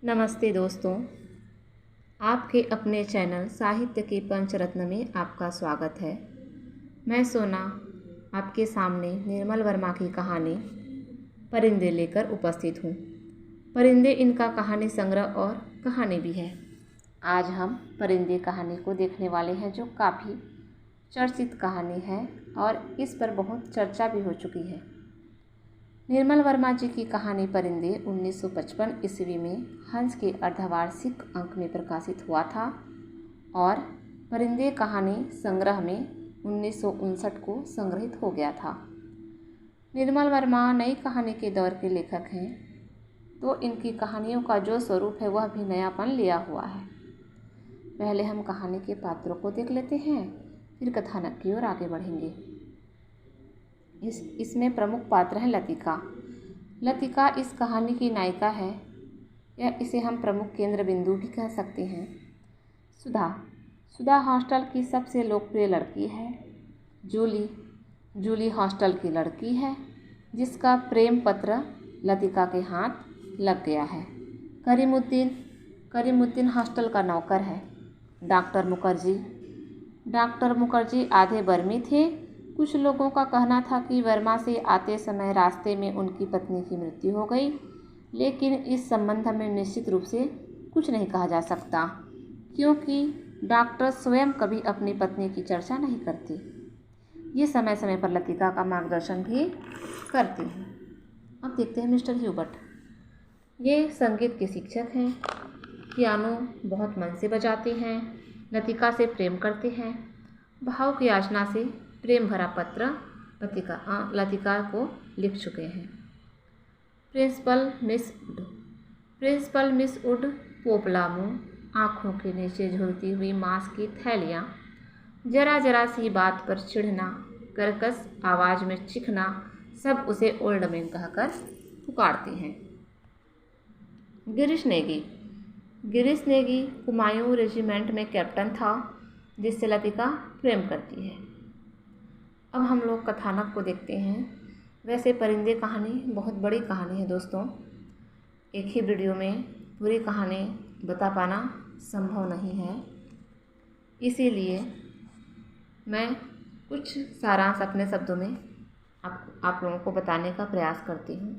नमस्ते दोस्तों, आपके अपने चैनल साहित्य के पंचरत्न में आपका स्वागत है। मैं सोना आपके सामने निर्मल वर्मा की कहानी परिंदे लेकर उपस्थित हूँ। परिंदे इनका कहानी संग्रह और कहानी भी है। आज हम परिंदे कहानी को देखने वाले हैं, जो काफ़ी चर्चित कहानी है और इस पर बहुत चर्चा भी हो चुकी है। निर्मल वर्मा जी की कहानी परिंदे 1955 ईस्वी में हंस के अर्धवार्षिक अंक में प्रकाशित हुआ था और परिंदे कहानी संग्रह में 1959 को संग्रहित हो गया था। निर्मल वर्मा नई कहानी के दौर के लेखक हैं, तो इनकी कहानियों का जो स्वरूप है वह भी नयापन लिया हुआ है। पहले हम कहानी के पात्रों को देख लेते हैं, फिर कथानक की ओर आगे बढ़ेंगे। इसमें प्रमुख पात्र है लतिका। लतिका इस कहानी की नायिका है, या इसे हम प्रमुख केंद्र बिंदु भी कह सकते हैं। सुधा हॉस्टल की सबसे लोकप्रिय लड़की है। जूली हॉस्टल की लड़की है, जिसका प्रेम पत्र लतिका के हाथ लग गया है। करीमुद्दीन हॉस्टल का नौकर है। डॉक्टर मुखर्जी आधे बर्मी थे। कुछ लोगों का कहना था कि वर्मा से आते समय रास्ते में उनकी पत्नी की मृत्यु हो गई, लेकिन इस संबंध में निश्चित रूप से कुछ नहीं कहा जा सकता, क्योंकि डॉक्टर स्वयं कभी अपनी पत्नी की चर्चा नहीं करती। ये समय समय पर लतिका का मार्गदर्शन भी करती हैं। अब देखते हैं मिस्टर ह्यूबर्ट। ये संगीत के शिक्षक हैं, पियानो बहुत मन से बजाते हैं, लतिका से प्रेम करते हैं। भाव की याचना से प्रेम भरा पत्र लतिका को लिख चुके हैं। प्रिंसिपल मिस वुड पोपला मुँह, आँखों के नीचे झूलती हुई मांस की थैलियाँ, जरा सी बात पर चिढ़ना, कर्कश आवाज़ में चिखना, सब उसे ओल्ड मैन कहकर पुकारती हैं। गिरीश नेगी कुमायूं रेजिमेंट में कैप्टन था, जिससे लतिका प्रेम करती है। अब हम लोग कथानक को देखते हैं। वैसे परिंदे कहानी बहुत बड़ी कहानी है दोस्तों, एक ही वीडियो में पूरी कहानी बता पाना संभव नहीं है, इसीलिए मैं कुछ सारांश अपने शब्दों में आप लोगों को बताने का प्रयास करती हूँ।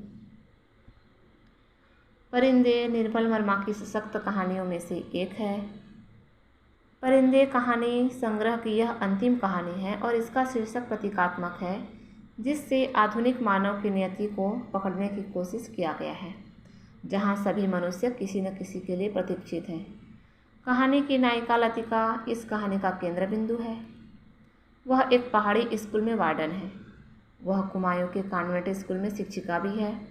परिंदे निर्मल वर्मा की सशक्त कहानियों में से एक है। परिंदे कहानी संग्रह की यह अंतिम कहानी है और इसका शीर्षक प्रतीकात्मक है, जिससे आधुनिक मानव की नियति को पकड़ने की कोशिश किया गया है, जहां सभी मनुष्य किसी न किसी के लिए प्रतीक्षित हैं। कहानी की नायिका लतिका इस कहानी का केंद्र बिंदु है। वह एक पहाड़ी स्कूल में वार्डन है। वह कुमायूं के कॉन्वेंट स्कूल में शिक्षिका भी है।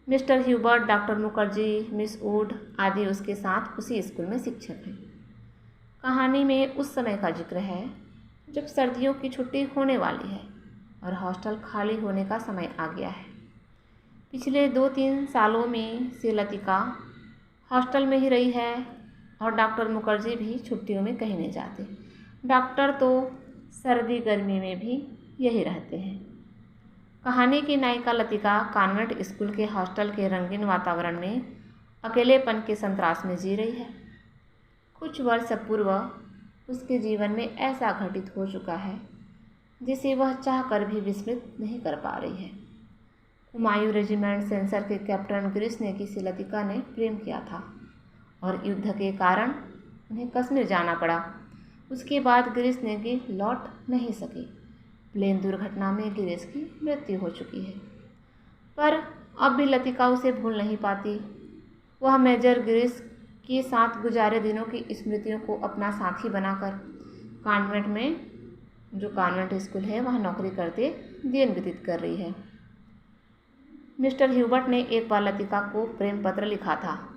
Mister Hubert, doctor Mukherjee, miss would आदि उसके साथ उसी स्कूल में शिक्षक हैं। कहानी में उस समय का जिक्र है जब सर्दियों की छुट्टी होने वाली है और हॉस्टल खाली होने का समय आ गया है। पिछले 2-3 सालों में से लतिका हॉस्टल में ही रही है और डॉक्टर मुखर्जी भी छुट्टियों में कहीं नहीं जाते। डॉक्टर तो सर्दी गर्मी में भी यही रहते हैं। कहानी की नायिका लतिका कॉन्वेंट स्कूल के हॉस्टल के रंगीन वातावरण में अकेलेपन के संत्रास में जी रही है। कुछ वर्ष पूर्व उसके जीवन में ऐसा घटित हो चुका है जिसे वह चाहकर भी विस्मृत नहीं कर पा रही है। कुमायूं रेजिमेंट सेंसर के कैप्टन गिरीश नेगी से लतिका ने प्रेम किया था और युद्ध के कारण उन्हें कश्मीर जाना पड़ा। उसके बाद गिरीश नेगी लौट नहीं सके। प्लेन दुर्घटना में गिरीश की मृत्यु हो चुकी है, पर अब भी लतिका उसे भूल नहीं पाती। वह मेजर गिरीश के साथ गुजारे दिनों की स्मृतियों को अपना साथी बनाकर कॉन्वेंट में, जो कॉन्वेंट स्कूल है, वह नौकरी करते दिन व्यतीत कर रही है। मिस्टर ह्यूबर्ट ने एक बार लतिका को प्रेम पत्र लिखा था।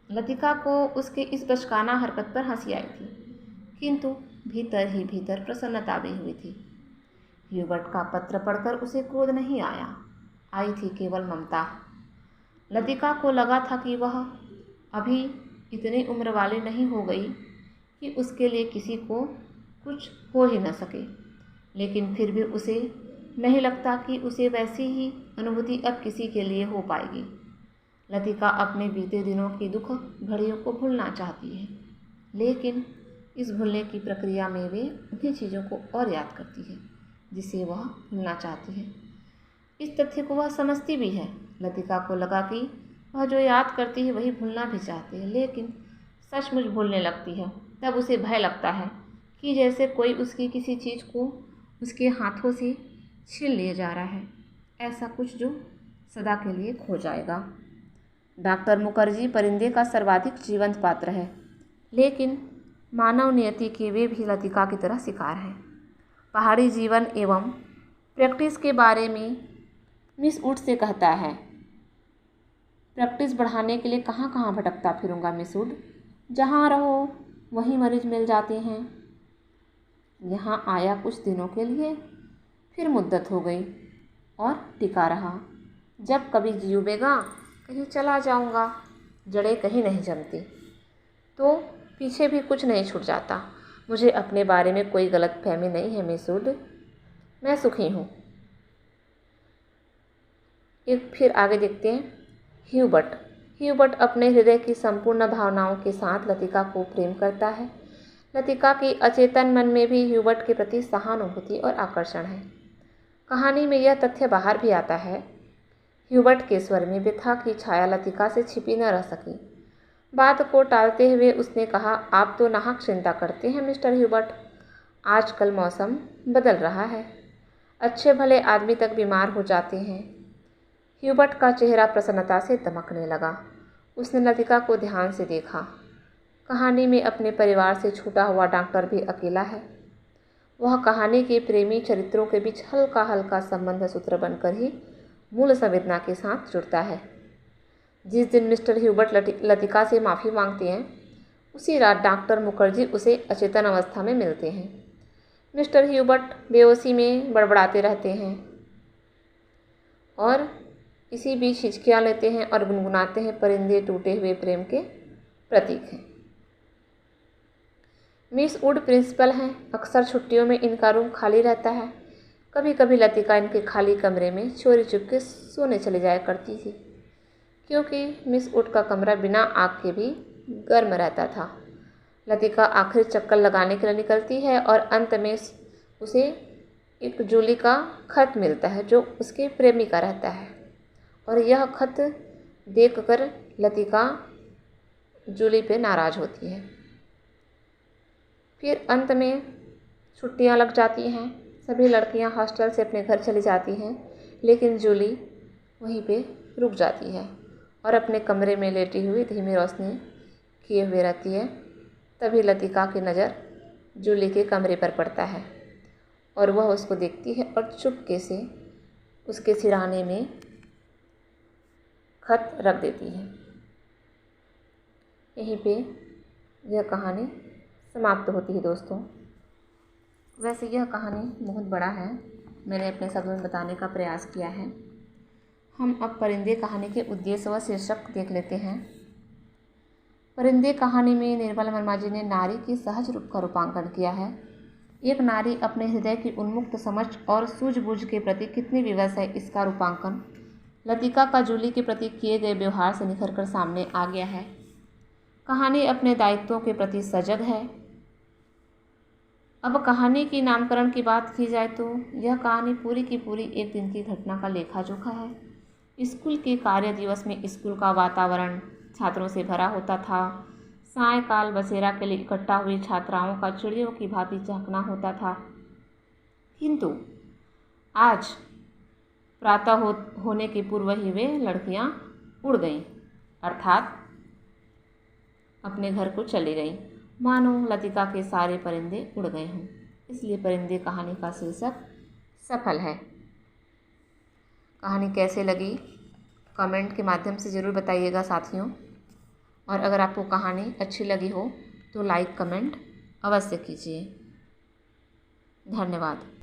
लतिका को उसके इस बचकाना हरकत पर हंसी आई थी, किंतु भीतर ही भीतर प्रसन्नता भी हुई थी। ह्यूबर्ट का पत्र पढ़कर उसे क्रोध नहीं आया, आई थी केवल ममता। लतिका को लगा था कि वह अभी इतनी उम्र वाली नहीं हो गई कि उसके लिए किसी को कुछ हो ही न सके, लेकिन फिर भी उसे नहीं लगता कि उसे वैसी ही अनुभूति अब किसी के लिए हो पाएगी। लतिका अपने बीते दिनों की दुख घड़ियों को भूलना चाहती है, लेकिन इस भूलने की प्रक्रिया में वे उन्हीं चीज़ों को और याद करती है जिसे वह भूलना चाहती है। इस तथ्य को वह समझती भी है। लतिका को लगा कि वह जो याद करती है वही भूलना भी चाहती है, लेकिन सचमुच भूलने लगती है। तब उसे भय लगता है कि जैसे कोई उसकी किसी चीज़ को उसके हाथों से छीन ले जा रहा है, ऐसा कुछ जो सदा के लिए खो जाएगा। डॉक्टर मुखर्जी परिंदे का सर्वाधिक जीवंत पात्र है, लेकिन मानव नियति के वे भी लतिका की तरह शिकार हैं। पहाड़ी जीवन एवं प्रैक्टिस के बारे में मिस वुड से कहता है, प्रैक्टिस बढ़ाने के लिए कहाँ कहाँ भटकता फिरूंगा मिस वुड, जहाँ रहो वहीं मरीज मिल जाते हैं। यहाँ आया कुछ दिनों के लिए, फिर मुद्दत हो गई और टिका रहा। जब कभी जी उबेगा कहीं चला जाऊँगा, जड़ें कहीं नहीं जमती तो पीछे भी कुछ नहीं छूट जाता। मुझे अपने बारे में कोई गलतफहमी नहीं है मिस वुड, मैं सुखी हूँ। एक फिर आगे देखते हैं। ह्यूबर्ट अपने हृदय की संपूर्ण भावनाओं के साथ लतिका को प्रेम करता है। लतिका की अचेतन मन में भी ह्यूबर्ट के प्रति सहानुभूति और आकर्षण है। कहानी में यह तथ्य बाहर भी आता है। ह्यूबर्ट के स्वर में व्यथा की छाया लतिका से छिपी न रह सकी। बात को टालते हुए उसने कहा, आप तो नाहक चिंता करते हैं मिस्टर ह्यूबर्ट। आजकल मौसम बदल रहा है, अच्छे भले आदमी तक बीमार हो जाते हैं। ह्यूबर्ट का चेहरा प्रसन्नता से दमकने लगा। उसने लतिका को ध्यान से देखा। कहानी में अपने परिवार से छूटा हुआ डॉक्टर भी अकेला है। वह कहानी के प्रेमी चरित्रों के बीच हल्का हल्का संबंध सूत्र बनकर ही मूल संवेदना के साथ जुड़ता है। जिस दिन मिस्टर ह्यूबर्ट लतिका से माफ़ी मांगते हैं, उसी रात डॉक्टर मुखर्जी उसे अचेतन अवस्था में मिलते हैं। मिस्टर ह्यूबर्ट बेहोशी में बड़बड़ाते रहते हैं और इसी बीच हिचकियाँ लेते हैं और गुनगुनाते हैं, परिंदे टूटे हुए प्रेम के प्रतीक हैं। मिस वुड प्रिंसिपल हैं। अक्सर छुट्टियों में इनका रूम खाली रहता है। कभी कभी लतिका इनके खाली कमरे में चोरी चुपके सोने चली जाया करती थी, क्योंकि मिस वुड का कमरा बिना आग के भी गर्म रहता था। लतिका आखिर चक्कर लगाने के लिए निकलती है और अंत में उसे एक जूली का खत मिलता है जो उसके प्रेमी का रहता है, और यह खत देखकर लतिका जूली पे नाराज़ होती है। फिर अंत में छुट्टियां लग जाती हैं। सभी लड़कियां हॉस्टल से अपने घर चली जाती हैं, लेकिन जूली वहीं पे रुक जाती है और अपने कमरे में लेटी हुई धीमी रोशनी किए हुए रहती है। तभी लतिका की नज़र जूली के कमरे पर पड़ता है और वह उसको देखती है और चुपके से उसके सिरहाने में खत रख देती है। यहीं पे यह कहानी समाप्त होती है दोस्तों। वैसे यह कहानी बहुत बड़ा है, मैंने अपने शब्दों में बताने का प्रयास किया है। हम अब परिंदे कहानी के उद्देश्य व शीर्षक देख लेते हैं। परिंदे कहानी में निर्मल वर्मा जी ने नारी की सहज रूप का रूपांकन किया है। एक नारी अपने हृदय की उन्मुक्त समझ और सूझबूझ के प्रति कितनी विवश है, इसका रूपांकन लतिका का जूली के प्रति किए गए व्यवहार से निखर कर सामने आ गया है। कहानी अपने दायित्वों के प्रति सजग है। अब कहानी की नामकरण की बात की जाए तो यह कहानी पूरी की पूरी एक दिन की घटना का लेखा जोखा है। स्कूल के कार्य दिवस में स्कूल का वातावरण छात्रों से भरा होता था। सायंकाल बसेरा के लिए इकट्ठा हुई छात्राओं का चिड़ियों की भांति चहकना होता था। किंतु आज प्रातः होने के पूर्व ही वे लड़कियां उड़ गईं, अर्थात अपने घर को चली गईं, मानो लतिका के सारे परिंदे उड़ गए हों। इसलिए परिंदे कहानी का शीर्षक सफल है। कहानी कैसे लगी कमेंट के माध्यम से ज़रूर बताइएगा साथियों, और अगर आपको कहानी अच्छी लगी हो तो लाइक कमेंट अवश्य कीजिए। धन्यवाद।